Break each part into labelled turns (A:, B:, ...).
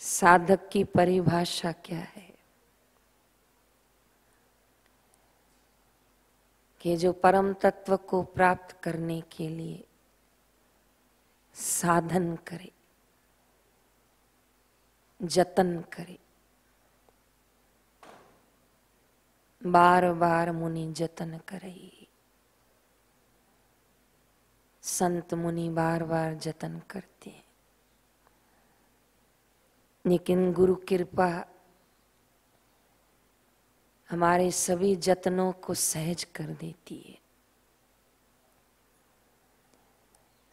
A: साधक की परिभाषा क्या है कि जो परम तत्व को प्राप्त करने के लिए साधन करे, जतन करे। बार बार मुनि जतन करे, संत मुनि बार बार जतन करते हैं, लेकिन गुरु कृपा हमारे सभी जतनों को सहज कर देती है।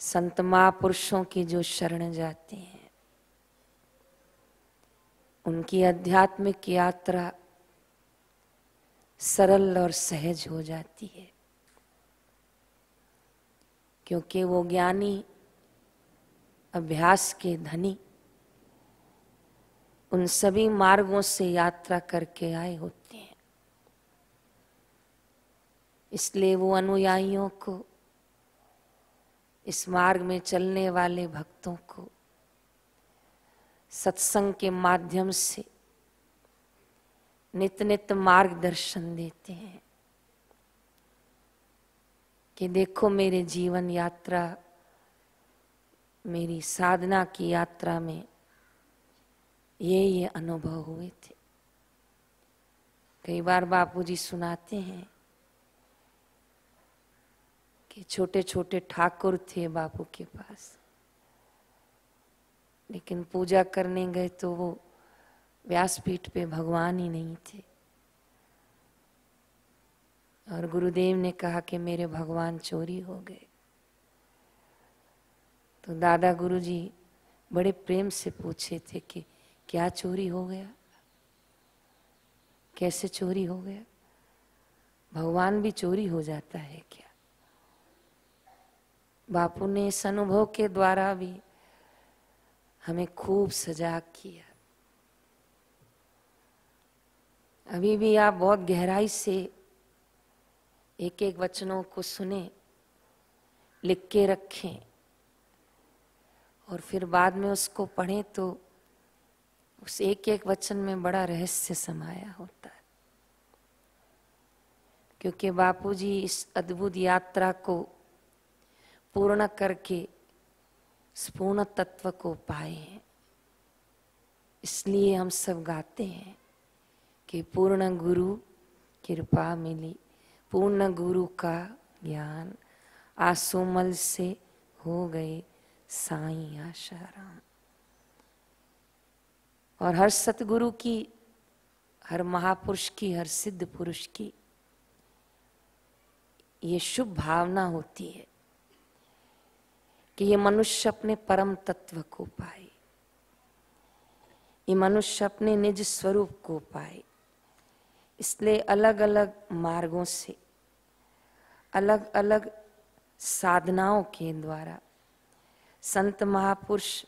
A: संत महापुरुषों की जो शरण जाते हैं, उनकी आध्यात्मिक यात्रा सरल और सहज हो जाती है, क्योंकि वो ज्ञानी अभ्यास के धनी उन सभी मार्गों से यात्रा करके आए होते हैं। इसलिए वो अनुयायियों को, इस मार्ग में चलने वाले भक्तों को सत्संग के माध्यम से नित्य नित्य मार्गदर्शन देते हैं कि देखो मेरे जीवन यात्रा, मेरी साधना की यात्रा में ये अनुभव हुए थे। कई बार बापूजी सुनाते हैं कि छोटे छोटे ठाकुर थे बापू के पास, लेकिन पूजा करने गए तो वो व्यासपीठ पे भगवान ही नहीं थे, और गुरुदेव ने कहा कि मेरे भगवान चोरी हो गए। तो दादा गुरुजी बड़े प्रेम से पूछे थे कि क्या चोरी हो गया, कैसे चोरी हो गया, भगवान भी चोरी हो जाता है क्या? बापू ने इस अनुभव के द्वारा भी हमें खूब सजग किया। अभी भी आप बहुत गहराई से एक एक वचनों को सुने, लिख के रखें और फिर बाद में उसको पढ़ें तो उस एक एक वचन में बड़ा रहस्य समाया होता है। क्योंकि बापूजी इस अद्भुत यात्रा को पूर्ण करके इस पूर्ण तत्व को पाए हैं। इसलिए हम सब गाते हैं कि पूर्ण गुरु कृपा मिली, पूर्ण गुरु का ज्ञान, आसुमल से हो गए साईं आशाराम। और हर सतगुरु की, हर महापुरुष की, हर सिद्ध पुरुष की ये शुभ भावना होती है कि ये मनुष्य अपने परम तत्व को पाए, ये मनुष्य अपने निज स्वरूप को पाए। इसलिए अलग अलग मार्गों से, अलग अलग साधनाओं के द्वारा संत महापुरुष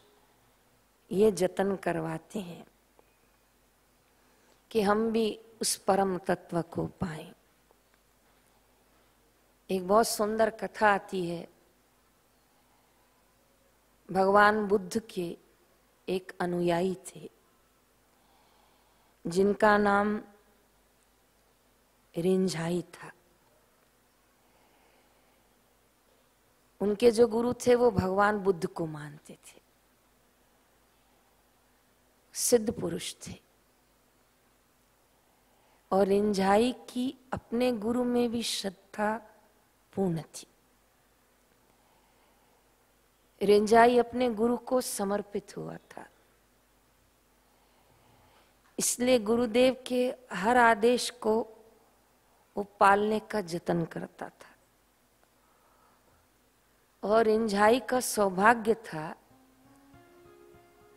A: ये जतन करवाते हैं कि हम भी उस परम तत्व को पाएं। एक बहुत सुंदर कथा आती है। भगवान बुद्ध के एक अनुयायी थे जिनका नाम रिंझाई था। उनके जो गुरु थे वो भगवान बुद्ध को मानते थे, सिद्ध पुरुष थे, और रिंझाई की अपने गुरु में भी श्रद्धा पूर्ण थी। रिंझाई अपने गुरु को समर्पित हुआ था, इसलिए गुरुदेव के हर आदेश को वो पालने का जतन करता था। और रिंझाई का सौभाग्य था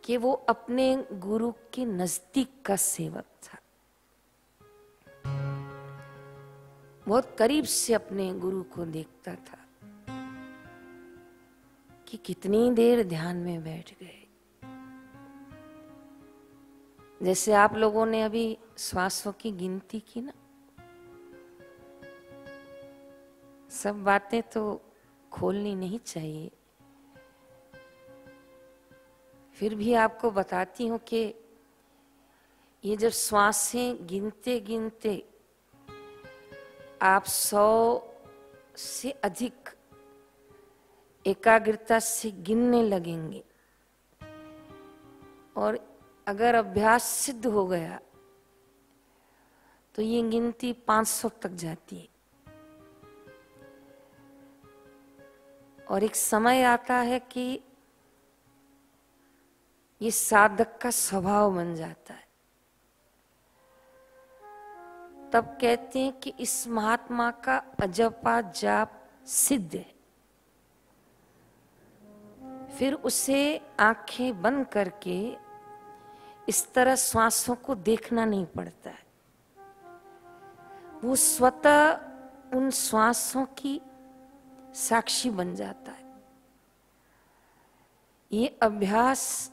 A: कि वो अपने गुरु के नजदीक का सेवक था, बहुत करीब से अपने गुरु को देखता था कि कितनी देर ध्यान में बैठ गए। जैसे आप लोगों ने अभी श्वासों की गिनती की ना, सब बातें तो खोलनी नहीं चाहिए, फिर भी आपको बताती हूं कि ये जब श्वासें गिनते गिनते आप 100 से अधिक एकाग्रता से गिनने लगेंगे और अगर अभ्यास सिद्ध हो गया तो ये गिनती 500 तक जाती है। और एक समय आता है कि ये साधक का स्वभाव बन जाता है। तब कहते हैं कि इस महात्मा का अजपा जाप सिद्ध है। फिर उसे आंखें बंद करके इस तरह श्वासों को देखना नहीं पड़ता है। वो स्वतः उन श्वासों की साक्षी बन जाता है। ये अभ्यास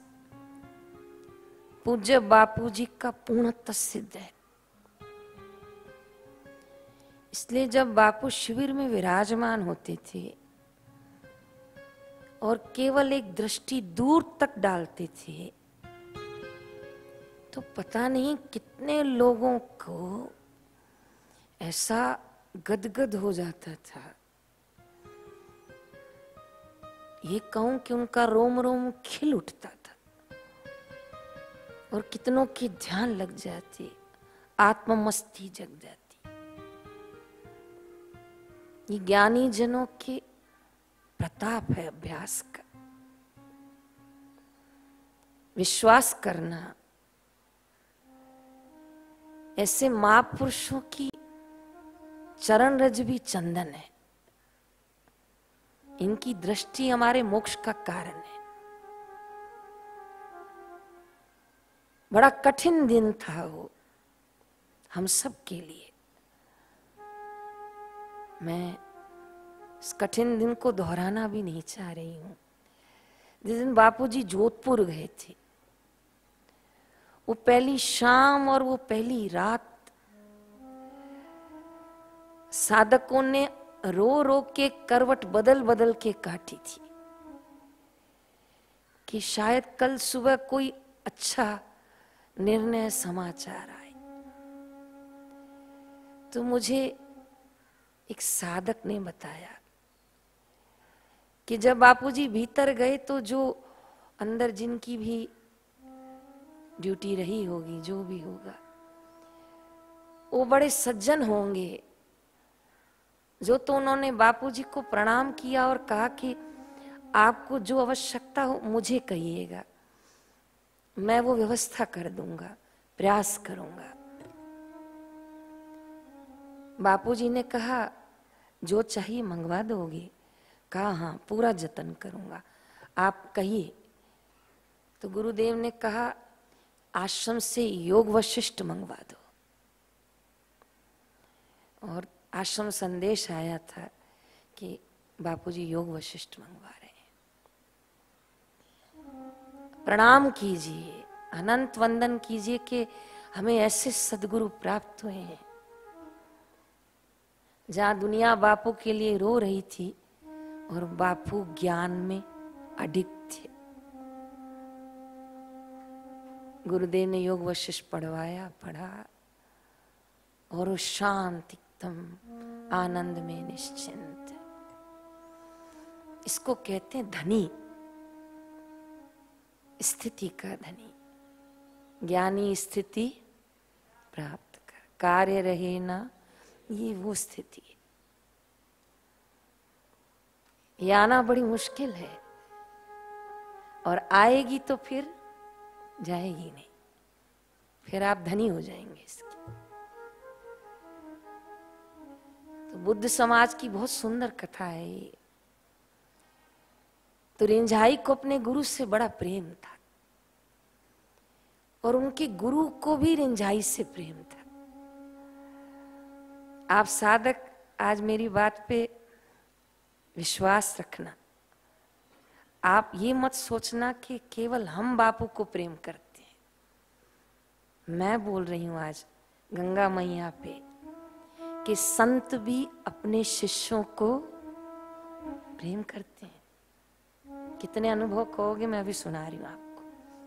A: पूज्य बापू जी का पूर्णतः सिद्ध है। इसलिए जब बापू शिविर में विराजमान होते थे और केवल एक दृष्टि दूर तक डालते थे तो पता नहीं कितने लोगों को ऐसा गदगद हो जाता था। ये कहूं कि उनका रोम रोम खिल उठता था और कितनों की ध्यान लग जाती, आत्ममस्ती जग जाती। ये ज्ञानी जनों के प्रताप है अभ्यास का। विश्वास करना, ऐसे महापुरुषों की चरण रज भी चंदन है। इनकी दृष्टि हमारे मोक्ष का कारण है। बड़ा कठिन दिन था वो हम सब के लिए। मैं इस कठिन दिन को दोहराना भी नहीं चाह रही हूं। जिस दिन बापूजी जोधपुर गए थे, वो पहली शाम और वो पहली रात साधकों ने रो रो के करवट बदल बदल के काटी थी कि शायद कल सुबह कोई अच्छा निर्णय समाचार आए। तो मुझे एक साधक ने बताया कि जब बापूजी भीतर गए तो जो अंदर जिनकी भी ड्यूटी रही होगी, जो भी होगा, वो बड़े सज्जन होंगे। जो तो उन्होंने बापूजी को प्रणाम किया और कहा कि आपको जो आवश्यकता हो मुझे कहिएगा, मैं वो व्यवस्था कर दूंगा, प्रयास करूंगा। बापूजी ने कहा जो चाहिए मंगवा दोगे? कहा हाँ, पूरा जतन करूंगा, आप कहिए। तो गुरुदेव ने कहा आश्रम से योग वशिष्ठ मंगवा दो। और आश्रम संदेश आया था कि बापूजी योग वशिष्ठ मंगवा रहे हैं। प्रणाम कीजिए, अनंत वंदन कीजिए कि हमें ऐसे सद्गुरु प्राप्त हुए हैं। जहां दुनिया बापू के लिए रो रही थी और बापू ज्ञान में अडिग थे। गुरुदेव ने योग वशिष्ठ पढ़वाया, पढ़ा, और शांत एकदम आनंद में निश्चिंत। इसको कहते हैं धनी, स्थिति का धनी। ज्ञानी स्थिति प्राप्त कर, कार्य रहे ना, ये वो स्थिति है। ये आना बड़ी मुश्किल है और आएगी तो फिर जाएगी नहीं, फिर आप धनी हो जाएंगे इसकी। तो बुद्ध समाज की बहुत सुंदर कथा है ये। तो रिंझाई को अपने गुरु से बड़ा प्रेम था और उनके गुरु को भी रिंझाई से प्रेम था। आप साधक आज मेरी बात पे विश्वास रखना। आप ये मत सोचना कि केवल हम बापू को प्रेम करते हैं। मैं बोल रही हूं आज गंगा मैया पे कि संत भी अपने शिष्यों को प्रेम करते हैं। कितने अनुभव कहोगे, मैं भी सुना रही हूं आपको।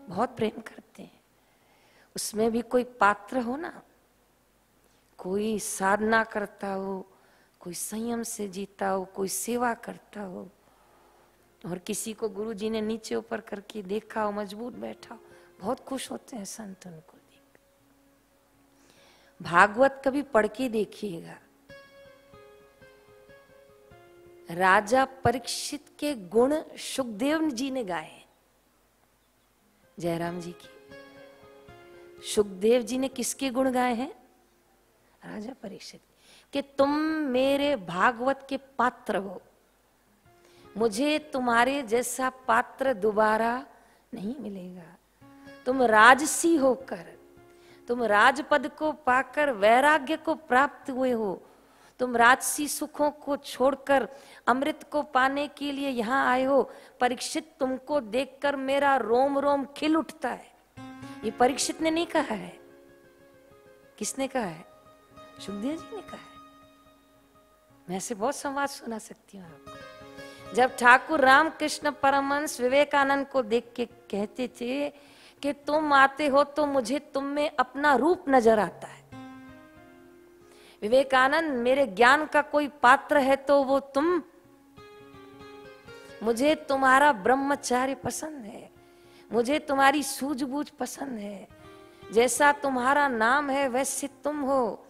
A: बहुत प्रेम करते हैं। उसमें भी कोई पात्र हो ना, कोई साधना करता हो, कोई संयम से जीता हो, कोई सेवा करता हो, और किसी को गुरु जी ने नीचे ऊपर करके देखा हो, मजबूत बैठा हो, बहुत खुश होते हैं संत उनको देख। भागवत कभी पढ़ के देखिएगा। राजा परीक्षित के गुण सुखदेव जी ने गाए, जयराम जी की। सुखदेव जी ने किसके गुण गाए हैं? राजा परीक्षित कि तुम मेरे भागवत के पात्र हो, मुझे तुम्हारे जैसा पात्र दोबारा नहीं मिलेगा। तुम राजसी होकर, तुम राजपद को पाकर वैराग्य को प्राप्त हुए हो, तुम राजसी सुखों को छोड़कर अमृत को पाने के लिए यहाँ आए हो। परीक्षित, तुमको देखकर मेरा रोम रोम खिल उठता है। ये परीक्षित ने नहीं कहा है, किसने कहा है? सुखदेव जी ने कहा है। मैं ऐसे बहुत संवाद सुना सकती हूँ आपको। जब ठाकुर रामकृष्ण परमहंस विवेकानंद को देख के कहते थे कि तुम आते हो तो मुझे तुम में अपना रूप नजर आता है। विवेकानंद, मेरे ज्ञान का कोई पात्र है तो वो तुम। मुझे तुम्हारा ब्रह्मचार्य पसंद है, मुझे तुम्हारी सूझबूझ पसंद है। जैसा तुम्हारा नाम है वैसे तुम हो।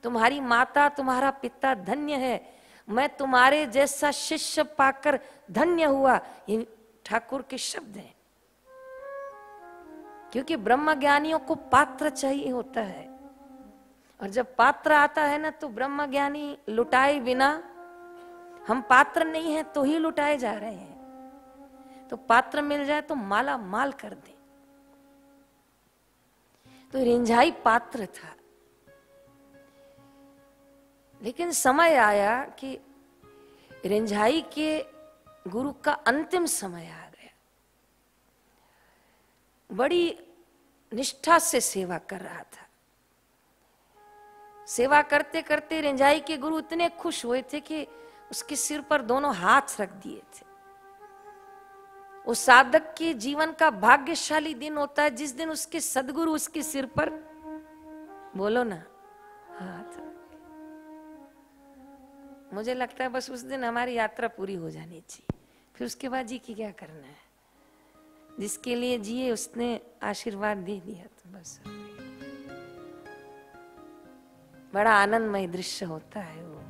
A: तुम्हारी माता, तुम्हारा पिता धन्य है। मैं तुम्हारे जैसा शिष्य पाकर धन्य हुआ। ये ठाकुर के शब्द हैं। क्योंकि ब्रह्म ज्ञानियों को पात्र चाहिए होता है, और जब पात्र आता है ना तो ब्रह्म ज्ञानी लुटाए बिना, हम पात्र नहीं हैं तो ही लुटाए जा रहे हैं। तो पात्र मिल जाए तो माला माल कर दे। तो रिंझाई पात्र था, लेकिन समय आया कि रिंझाई के गुरु का अंतिम समय आ गया। बड़ी निष्ठा से सेवा कर रहा था। सेवा करते करते रिंझाई के गुरु इतने खुश हुए थे कि उसके सिर पर दोनों हाथ रख दिए थे। उस साधक के जीवन का भाग्यशाली दिन होता है जिस दिन उसके सदगुरु उसके सिर पर, बोलो ना, हाथ। मुझे लगता है बस उस दिन हमारी यात्रा पूरी हो जानी चाहिए, फिर उसके बाद जी की क्या करना है। जिसके लिए जिए उसने आशीर्वाद दे दिया तो बस। बड़ा आनंदमय दृश्य होता है वो।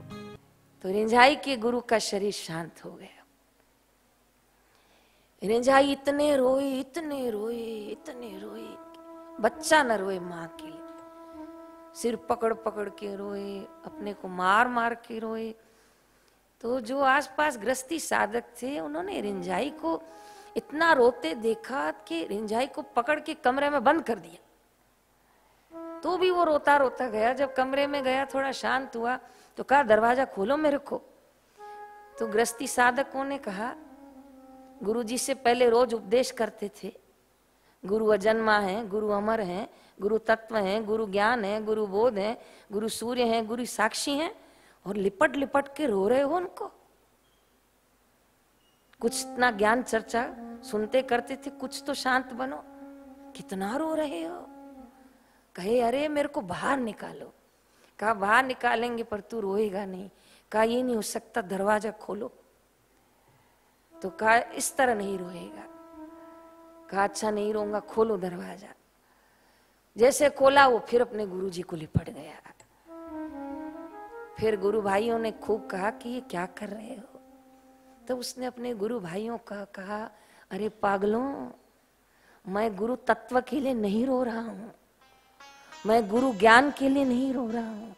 A: तो रिंझाई के गुरु का शरीर शांत हो गया। रिंझाई इतने रोए, इतने रोए, इतने रोए, बच्चा न रोए माँ के लिए। सिर पकड़ पकड़ के रोए, अपने को मार मार के रोए। तो जो आसपास गृहस्थी साधक थे उन्होंने रिंझाई को इतना रोते देखा कि रिंझाई को पकड़ के कमरे में बंद कर दिया। तो भी वो रोता रोता गया। जब कमरे में गया, थोड़ा शांत हुआ तो कहा, दरवाजा खोलो मेरे को। तो गृहस्थी साधकों ने कहा, गुरु जी से पहले रोज उपदेश करते थे, गुरु अजन्मा है, गुरु अमर है, गुरु तत्व है, गुरु ज्ञान है, गुरु बोध है, गुरु सूर्य है, गुरु साक्षी है, और लिपट लिपट के रो रहे हो उनको। कुछ इतना ज्ञान चर्चा सुनते करते थे, कुछ तो शांत बनो, कितना रो रहे हो। कहे, अरे मेरे को बाहर निकालो। कहा, बाहर निकालेंगे पर तू रोएगा नहीं। कहा, ये नहीं हो सकता, दरवाजा खोलो। तो कहा, इस तरह नहीं रोएगा। कहा, अच्छा नहीं रोऊंगा, खोलो दरवाजा। जैसे खोला वो फिर अपने गुरु जी को लिपट गया। फिर गुरु भाइयों ने खूब कहा कि ये क्या कर रहे हो। तो उसने अपने गुरु भाइयों का कहा, अरे पागलों, मैं गुरु तत्व के लिए नहीं रो रहा हूं, मैं गुरु ज्ञान के लिए नहीं रो रहा हूं,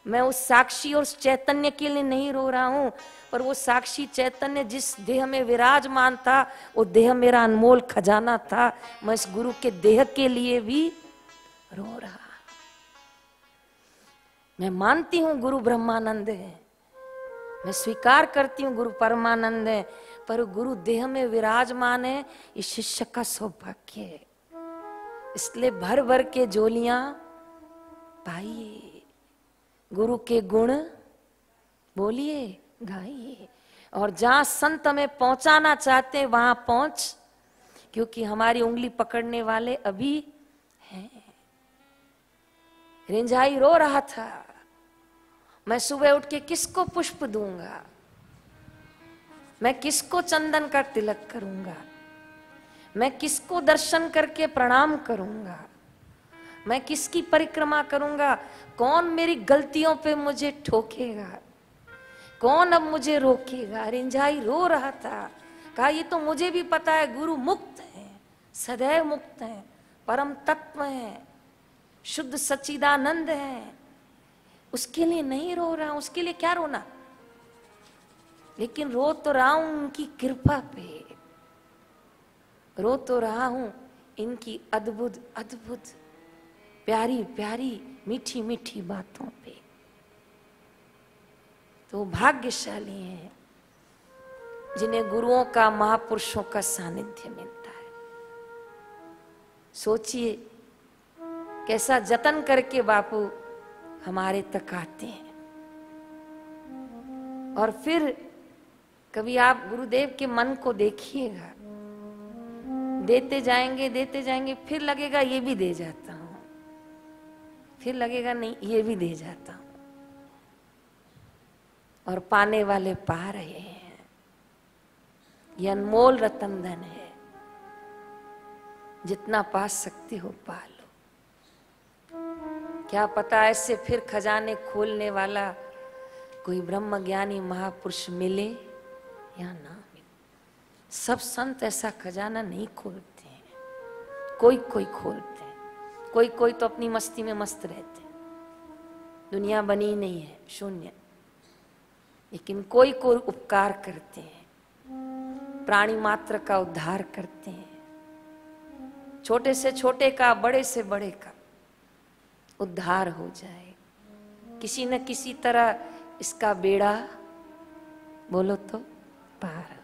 A: मैं उस साक्षी और उस चैतन्य के लिए नहीं रो रहा हूं, पर वो साक्षी चैतन्य जिस देह में विराजमान था वो देह मेरा अनमोल खजाना था। मैं इस गुरु के देह के लिए भी रो रहा। मैं मानती हूं गुरु ब्रह्मानंद है, मैं स्वीकार करती हूं गुरु परमानंद है, पर गुरु देह में विराजमान है, ये शिष्य का सौभाग्य है। इसलिए भर भर के झोलियां पाइए, गुरु के गुण बोलिए, गाइए, और जहां संत हमें पहुंचाना चाहते हैं वहां पहुंच क्योंकि हमारी उंगली पकड़ने वाले अभी हैं। रिंझाई रो रहा था, मैं सुबह उठ के किसको पुष्प दूंगा, मैं किसको चंदन का तिलक करूंगा, मैं किसको दर्शन करके प्रणाम करूंगा, मैं किसकी परिक्रमा करूंगा, कौन मेरी गलतियों पे मुझे ठोकेगा, कौन अब मुझे रोकेगा। रिंझाई रो रहा था, कहा ये तो मुझे भी पता है, गुरु मुक्त है, सदैव मुक्त है, परम तत्व है, शुद्ध सच्चिदानंद है, उसके लिए नहीं रो रहा हूं, उसके लिए क्या रोना, लेकिन रो तो रहा हूं उनकी कृपा पे, रो तो रहा हूं इनकी अद्भुत अद्भुत प्यारी प्यारी मीठी मीठी बातों पे। तो भाग्यशाली हैं जिन्हें गुरुओं का, महापुरुषों का सानिध्य मिलता है। सोचिए कैसा जतन करके बापू हमारे तक आते हैं। और फिर कभी आप गुरुदेव के मन को देखिएगा, देते जाएंगे, फिर लगेगा ये भी दे जाता हूं, फिर लगेगा नहीं ये भी दे जाता हूं। और पाने वाले पा रहे हैं। ये अनमोल रतन धन है, जितना पा सकते हो पा लो। क्या पता ऐसे फिर खजाने खोलने वाला कोई ब्रह्म ज्ञानी महापुरुष मिले या ना मिले। सब संत ऐसा खजाना नहीं खोलते हैं, कोई कोई खोलते हैं, कोई कोई तो अपनी मस्ती में मस्त रहते हैं। दुनिया बनी नहीं है, शून्य, लेकिन कोई कोई उपकार करते हैं, प्राणी मात्र का उद्धार करते हैं, छोटे से छोटे का, बड़े से बड़े का उद्धार हो जाए। किसी न किसी तरह इसका बेड़ा बोलो तो पार।